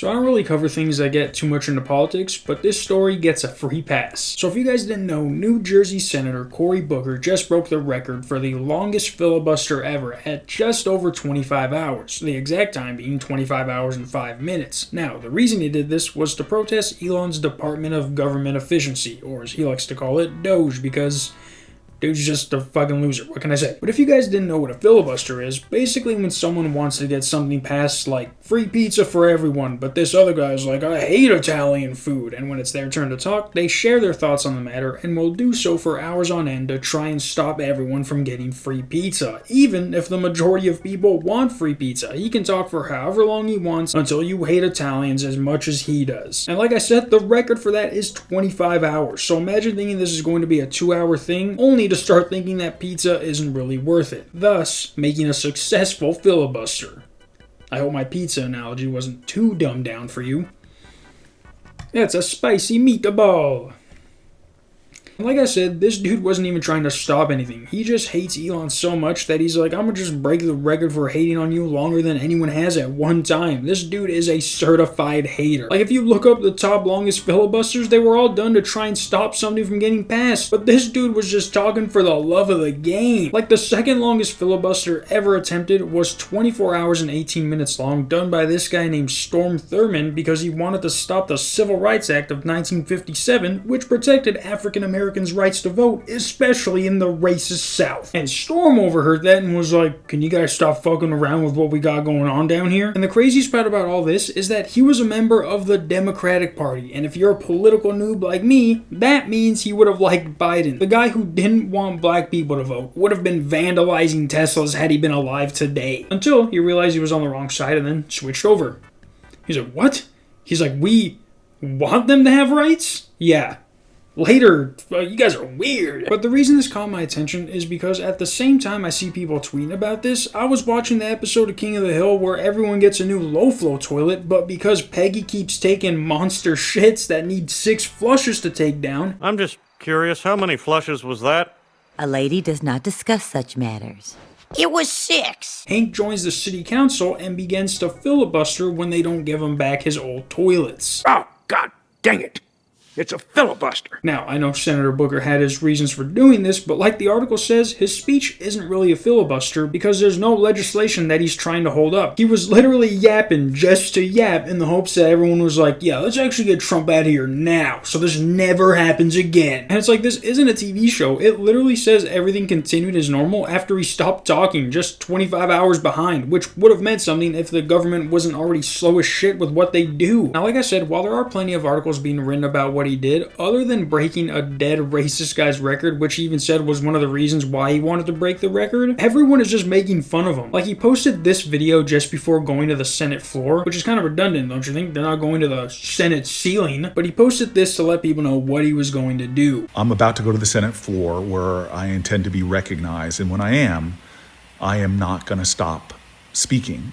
So I don't really cover things that get too much into politics, but this story gets a free pass. So if you guys didn't know, New Jersey Senator Cory Booker just broke the record for the longest filibuster ever at just over 25 hours, the exact time being 25 hours and 5 minutes. Now, the reason he did this was to protest Elon's Department of Government Efficiency, or as he likes to call it, Doge, because dude's just a fucking loser. What can I say? But if you guys didn't know what a filibuster is, basically when someone wants to get something passed like free pizza for everyone, but this other guy's like, I hate Italian food, and when it's their turn to talk, they share their thoughts on the matter and will do so for hours on end to try and stop everyone from getting free pizza. Even if the majority of people want free pizza, he can talk for however long he wants until you hate Italians as much as he does. And like I said, the record for that is 25 hours. So imagine thinking this is going to be a 2-hour thing, only to start thinking that pizza isn't really worth it, thus making a successful filibuster. I hope my pizza analogy wasn't too dumbed down for you. That's a spicy meatball. Like I said, this dude wasn't even trying to stop anything. He just hates Elon so much that he's like, I'm gonna just break the record for hating on you longer than anyone has at one time. This dude is a certified hater. Like, if you look up the top longest filibusters, they were all done to try and stop somebody from getting passed. But this dude was just talking for the love of the game. Like, the second longest filibuster ever attempted was 24 hours and 18 minutes long, done by this guy named Storm Thurmond because he wanted to stop the Civil Rights Act of 1957, which protected African Americans' rights to vote, especially in the racist South. And Storm overheard that and was like, can you guys stop fucking around with what we got going on down here? And the craziest part about all this is that he was a member of the Democratic Party, and if you're a political noob like me, that means he would have liked Biden. The guy who didn't want black people to vote would have been vandalizing Teslas had he been alive today. Until he realized he was on the wrong side and then switched over. He's like, what? He's like, we want them to have rights? Yeah. Later, you guys are weird. But the reason this caught my attention is because at the same time I see people tweeting about this, I was watching the episode of King of the Hill where everyone gets a new low-flow toilet, but because Peggy keeps taking monster shits that need 6 flushes to take down. I'm just curious, how many flushes was that? A lady does not discuss such matters. It was 6. Hank joins the city council and begins to filibuster when they don't give him back his old toilets. Oh, God dang it. It's a filibuster. Now, I know Senator Booker had his reasons for doing this, but like the article says, his speech isn't really a filibuster because there's no legislation that he's trying to hold up. He was literally yapping just to yap in the hopes that everyone was like, yeah, let's actually get Trump out of here now so this never happens again. And it's like, this isn't a TV show. It literally says everything continued as normal after he stopped talking, just 25 hours behind, which would have meant something if the government wasn't already slow as shit with what they do. Now, like I said, while there are plenty of articles being written about what he did, other than breaking a dead racist guy's record, which he even said was one of the reasons why he wanted to break the record, everyone is just making fun of him. Like, he posted this video just before going to the Senate floor, which is kind of redundant, don't you think? They're not going to the Senate ceiling, but he posted this to let people know what he was going to do. I'm about to go to the Senate floor where I intend to be recognized, and when I am not going to stop speaking.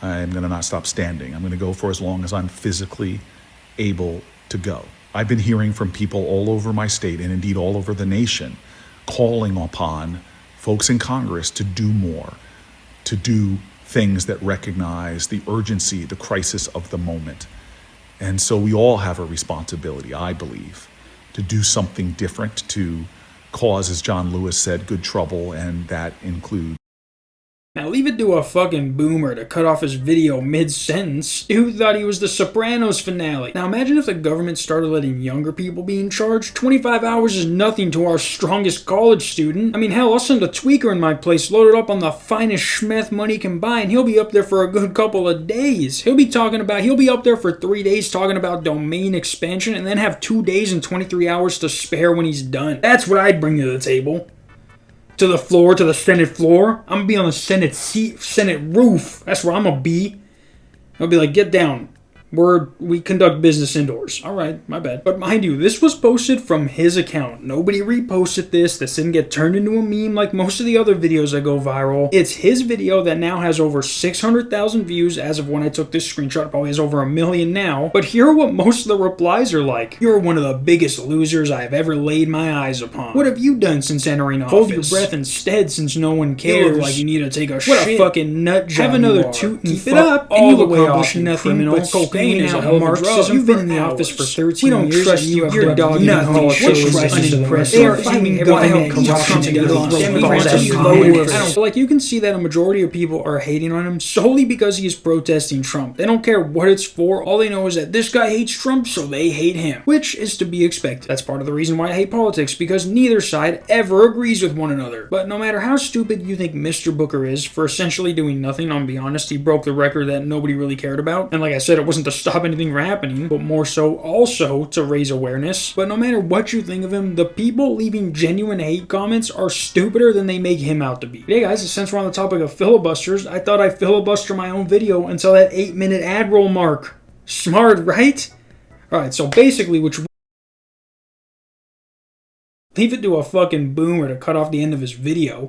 I'm going to not stop standing. I'm going to go for as long as I'm physically able to go. I've been hearing from people all over my state and indeed all over the nation calling upon folks in Congress to do more, to do things that recognize the urgency, the crisis of the moment. And so we all have a responsibility, I believe, to do something different, to cause, as John Lewis said, good trouble, and that includes. Now leave it to a fucking boomer to cut off his video mid-sentence. Dude thought he was the Sopranos finale. Now imagine if the government started letting younger people be in charge. 25 hours is nothing to our strongest college student. I mean, hell, I'll send a tweaker in my place loaded up on the finest schmeth money can buy, and he'll be up there for a good couple of days. He'll be up there for 3 days talking about domain expansion and then have 2 days and 23 hours to spare when he's done. That's what I'd bring to the table. To the floor, to the Senate floor. I'm gonna be on the Senate seat, Senate roof. That's where I'm gonna be. I'll be like, get down. We conduct business indoors. Alright, my bad. But mind you, this was posted from his account. Nobody reposted this. This didn't get turned into a meme like most of the other videos that go viral. It's his video that now has over 600,000 views as of when I took this screenshot. Probably has over 1 million now. But here are what most of the replies are like. You're one of the biggest losers I have ever laid my eyes upon. What have you done since entering office? Hold your breath instead since no one cares. You look like you need to take a shit. What a fucking nut job. Have another toot and keep it up and you'll accomplish nothing but cocaine. spewing out Marxism. You've been in the office for 13 years. We don't trust you. You're dogging nothing. They are fighting government corruption and like, you can see that a majority of people are hating on him solely because he is protesting Trump. They don't care what it's for. All they know is that this guy hates Trump, so they hate him, which is to be expected. That's part of the reason why I hate politics, because neither side ever agrees with one another. But no matter how stupid you think Mr. Booker is for essentially doing nothing, I'll be honest, he broke the record that nobody really cared about. And like I said, it wasn't to stop anything from happening, but more so also to raise awareness. But no matter what you think of him, the people leaving genuine hate comments are stupider than they make him out to be. Hey guys, since we're on the topic of filibusters, I thought I'd filibuster my own video until that 8-minute ad roll mark. Smart, right? Alright, so basically, leave it to a fucking boomer to cut off the end of his video.